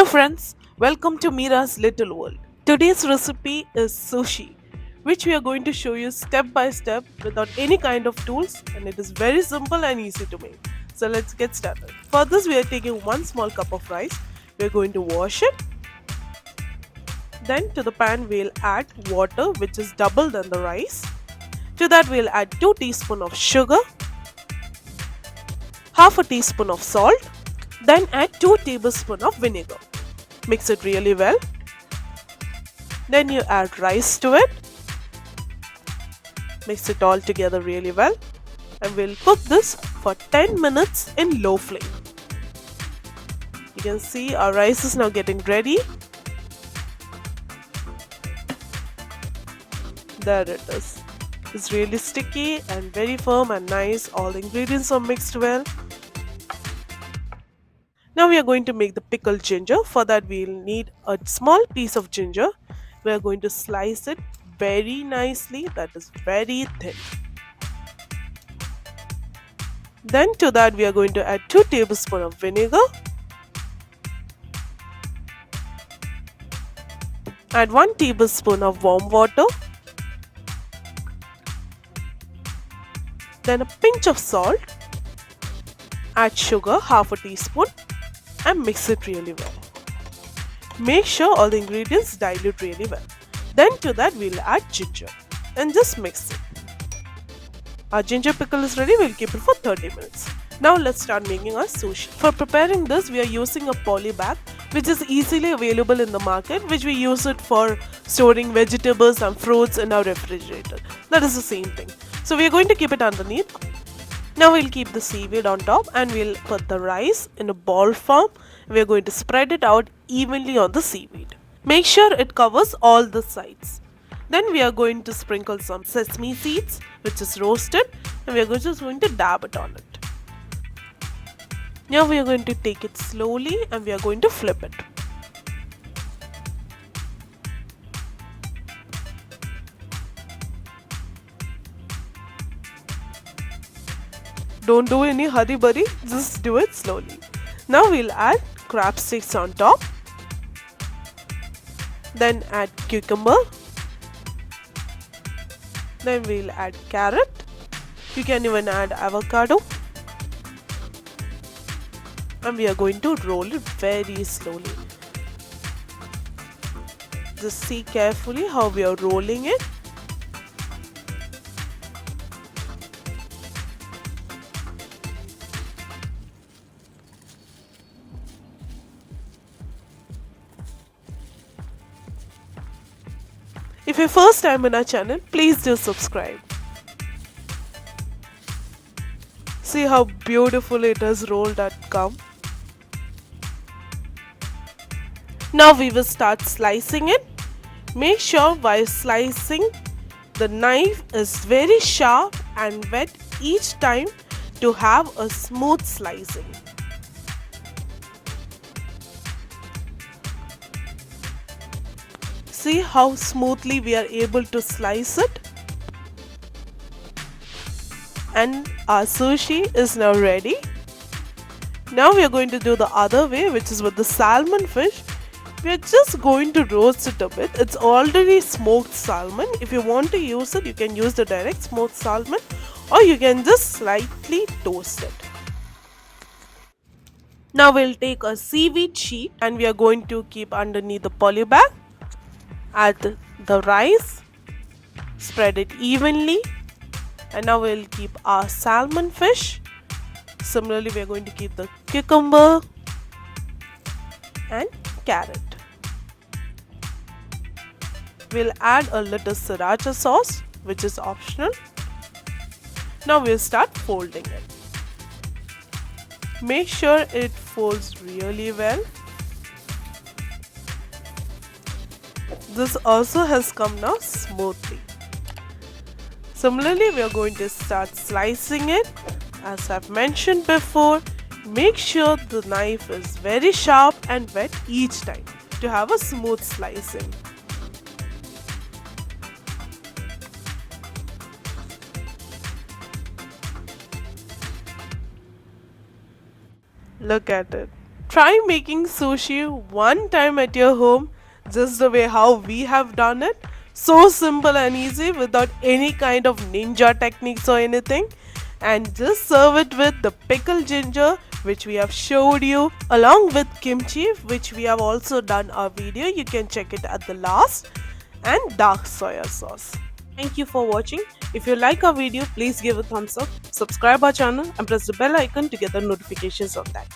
friends, welcome to Mira's Little World. Today's recipe is sushi, which we are going to show you step by step without any kind of tools, and it is very simple and easy to make. So let's get started. For this, we are taking one small cup of rice. We are going to wash it. Then to the pan, we'll add water, which is double than the rice. To that, we'll add 2 teaspoons of sugar, half a teaspoon of salt, then add 2 tablespoons of vinegar. Mix it really well. Then you add rice to it. Mix it all together really well. And we'll cook this for 10 minutes in low flame. You can see our rice is now getting ready. There it is. It's really sticky and very firm and nice. All the ingredients are mixed well. Now we are going to make the pickled ginger. For that we'll need a small piece of ginger. We are going to slice it very nicely, that is very thin. Then to that we are going to add 2 tablespoons of vinegar. Add 1 tablespoon of warm water. Then a pinch of salt. Add sugar, half a teaspoon, and mix it really well. Make sure all the ingredients dilute really well. Then to that we'll add ginger and just mix it. Our ginger pickle is ready. We'll keep it for 30 minutes. Now let's start making our sushi. For preparing this, we are using a poly bag which is easily available in the market, which we use it for storing vegetables and fruits in our refrigerator. That is the same thing. So we are going to keep it underneath. Now we'll keep the seaweed on top and we'll put the rice in a ball form. We are going to spread it out evenly on the seaweed. Make sure it covers all the sides. Then we are going to sprinkle some sesame seeds, which is roasted, and we are just going to dab it on it. Now we are going to take it slowly and we are going to flip it. Don't do any hurry burry, just do it slowly. Now we'll add crab sticks on top. Then add cucumber. Then we'll add carrot. You can even add avocado. And we are going to roll it very slowly. Just see carefully how we are rolling it. If you're first time in our channel, please do subscribe. See how beautiful it has rolled and come. Now we will start slicing it. Make sure while slicing, the knife is very sharp and wet each time to have a smooth slicing. See how smoothly we are able to slice it. And our sushi is now ready. Now we are going to do the other way, which is with the salmon fish. We are just going to roast it a bit. It's already smoked salmon. If you want to use it, you can use the direct smoked salmon, or you can just slightly toast it. Now we'll take a seaweed sheet and we are going to keep underneath the poly bag. Add the rice, spread it evenly, and now we'll keep our salmon fish. Similarly, we are going to keep the cucumber and carrot. We'll add a little sriracha sauce, which is optional. Now we'll start folding it. Make sure it folds really well. This also has come now smoothly. Similarly, we are going to start slicing it. As I've mentioned before, make sure the knife is very sharp and wet each time to have a smooth slicing. Look at it. Try making sushi one time at your home, just the way how we have done it. So simple and easy without any kind of ninja techniques or anything. And just serve it with the pickled ginger, which we have showed you, along with kimchi, which we have also done our video. You can check it at the last, and dark soya sauce. Thank you for watching. If you like our video, please give a thumbs up, subscribe our channel and press the bell icon to get the notifications of that.